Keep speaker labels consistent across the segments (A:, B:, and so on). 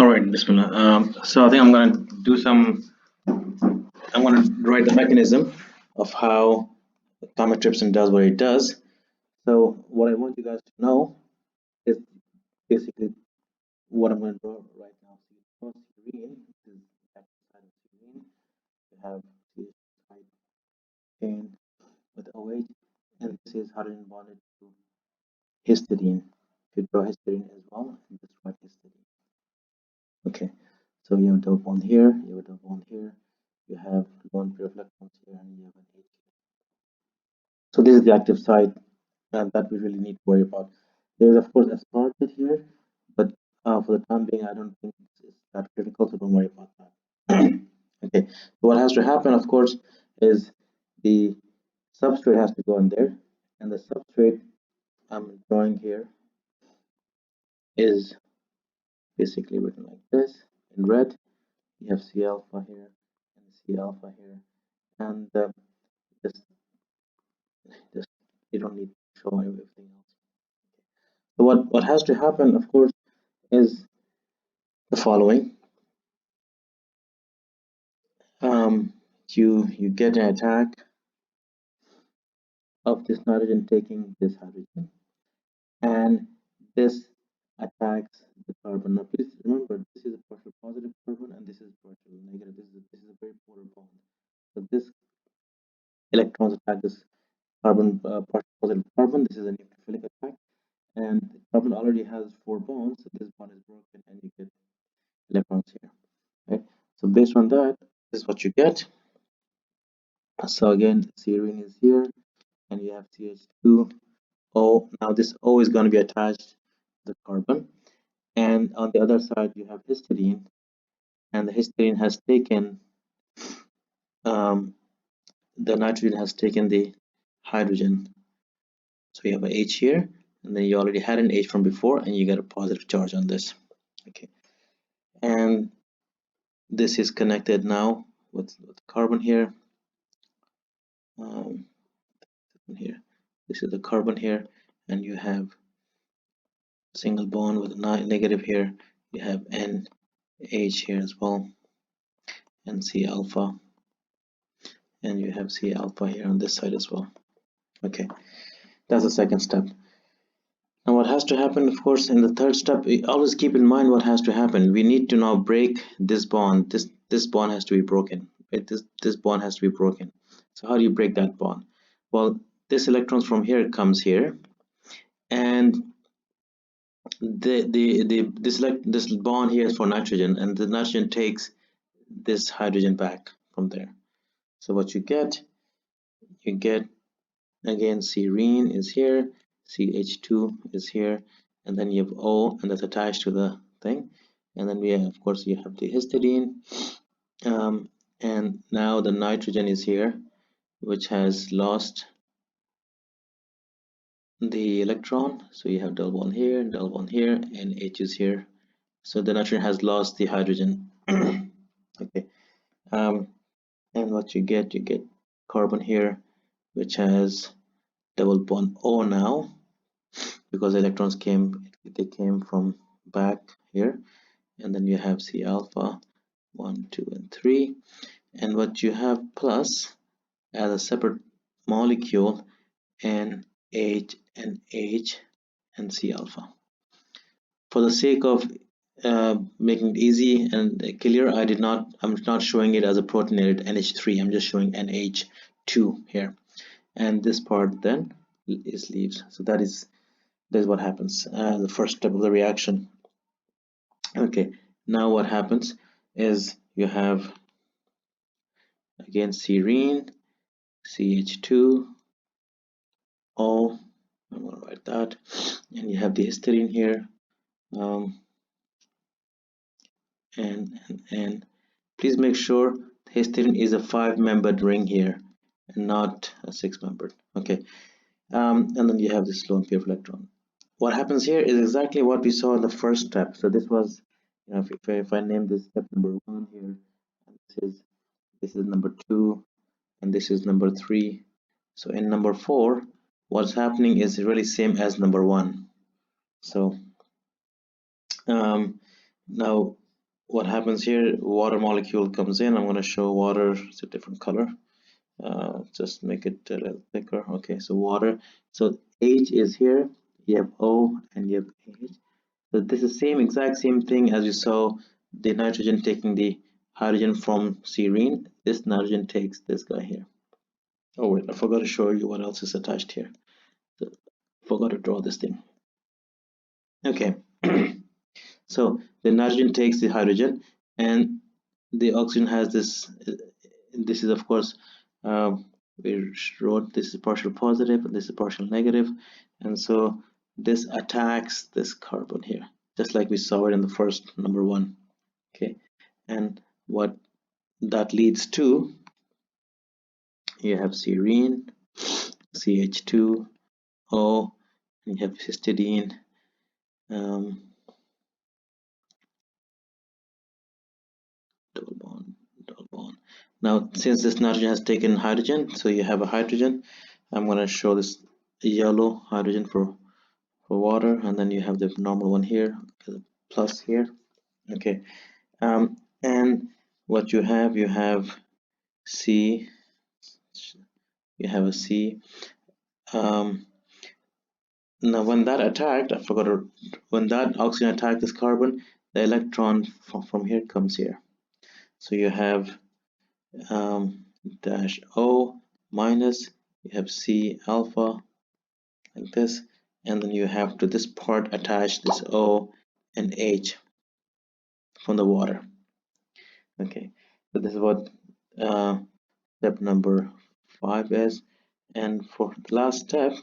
A: All right, Bismillah. So I think I'm going to do I'm going to write the mechanism of how chymotrypsin does what it does. So what I want you guys to know is basically what I'm going to draw right now. So first, serine is the active side of serine. You have CH side chain with OH, and this is hydrogen bonded to histidine. If you draw histidine as well, and just write histidine. Okay, so you have a double bond here, you have a double bond here, you have lone pair of electrons here, and you have an H. So this is the active site that we really need to worry about. There is of course aspartate here, but for the time being, I don't think it's that critical, so don't worry about that. Okay, so what has to happen, of course, is the substrate has to go in there, and the substrate I'm drawing here is basically written like this in red. You have C alpha here and C alpha here, and just you don't need to show everything else. So what has to happen, of course, is the following. You get an attack of this nitrogen taking this hydrogen, and this attacks the carbon. Now please remember, this is a partial positive carbon and this is partial negative. This is a very polar bond. So this electrons attack this carbon, partial positive carbon. This is a nucleophilic attack, and the carbon already has 4 bonds, so this bond is broken and you get electrons here, right? So based on that, this is what you get. So again, serine is here, and you have CH2O. Now this O is going to be attached to the carbon, and on the other side you have histidine, and the histidine has taken the nitrogen has taken the hydrogen. So you have an H here, and then you already had an H from before, and you get a positive charge on this. Okay, and this is connected now with carbon here. Here, this is the carbon here, and you have single bond with a negative here. You have NH here as well, and C alpha, and you have C alpha here on this side as well. Okay, that's the second step. Now what has to happen, of course, in the third step, always keep in mind what has to happen. We need to now break this bond. This bond has to be broken, right? This bond has to be broken. So how do you break that bond? Well, this electrons from here comes here, and this bond here is for nitrogen, and the nitrogen takes this hydrogen back from there. So what you get again, serine is here, CH2 is here, and then you have O, and that's attached to the thing, and then we have, of course, you have the histidine, and now the nitrogen is here, which has lost the electron. So you have double bond here, double bond here, and H is here. So the nitrogen has lost the hydrogen. Okay, and what you get carbon here, which has double bond O now, because the electrons came from back here, and then you have C alpha 1, 2, and 3, and what you have plus as a separate molecule NH and H and C alpha. For the sake of making it easy and clear, I'm not showing it as a protonated NH3. I'm just showing NH2 here, and this part then is leaves. So that is what happens. The first step of the reaction. Okay, now what happens is you have again serine, CH2O. I'm gonna write that, and you have the histidine here. And please make sure histidine is a 5-membered ring here and not a 6-membered. Okay, and then you have this lone pair of electron. What happens here is exactly what we saw in the first step. So this was, you know, if I name this step number 1 here, and this is number 2, and this is number 3. So in number 4, what's happening is really same as number 1. So now what happens here, water molecule comes in. I'm going to show water. It's a different color. Just make it a little thicker. Okay, so water. So H is here. You have O and you have H. So this is exact same thing as you saw the nitrogen taking the hydrogen from serine. This nitrogen takes this guy here. Oh wait, I forgot to show you what else is attached here. So, forgot to draw this thing. Okay. So the nitrogen takes the hydrogen, and the oxygen has this. This is of course, we wrote this is partial positive and this is partial negative, and so this attacks this carbon here, just like we saw it in the first number one. Okay, and what that leads to, you have serine, CH2O, and you have histidine. Double bond, double bond. Now, since this nitrogen has taken hydrogen, so you have a hydrogen. I'm going to show this yellow hydrogen for water, and then you have the normal one here, the plus here. Okay, and what you have C. You have a C. Now, when that attacked, I forgot to, when that oxygen attacked this carbon, the electron from here comes here. So you have dash O minus, you have C alpha like this, and then you have to this part attach this O and H from the water. Okay, so this is what step number 5 is. And for the last step,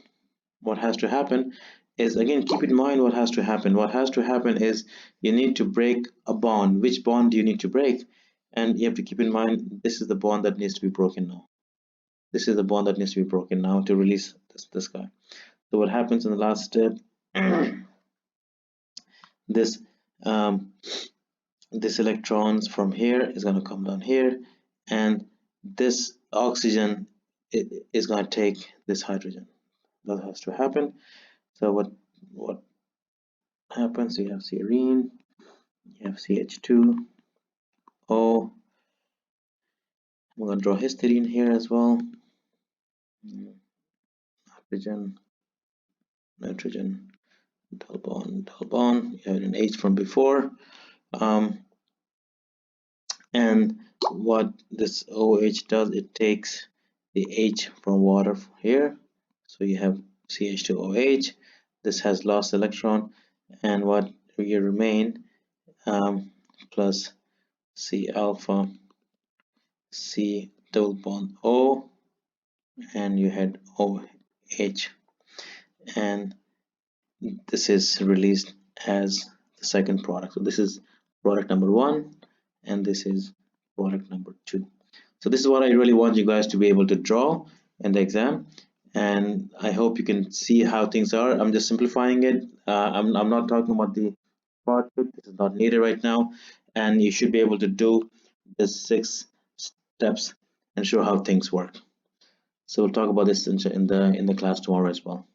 A: what has to happen is, again, keep in mind what has to happen. What has to happen is you need to break a bond. Which bond do you need to break? And you have to keep in mind this is the bond that needs to be broken now. This is the bond that needs to be broken now to release this guy. So what happens in the last step, this this electrons from here is going to come down here, and this oxygen is going to take this hydrogen. That has to happen. So what happens, you have serine, you have CH2O. I'm going to draw histidine here as well. Hydrogen, nitrogen, double bond. You had an H from before. And what this OH does, it takes the H from water here. So you have CH2OH. This has lost electron, and what will remain, plus C alpha, C double bond O, and you had OH, and this is released as the second product. So this is product number 1, and this is product number 2. So this is what I really want you guys to be able to draw in the exam, and I hope you can see how things are. I'm just simplifying it. I'm not talking about the part. This is not needed right now, and you should be able to do the 6 steps and show how things work. So we'll talk about this in the class tomorrow as well.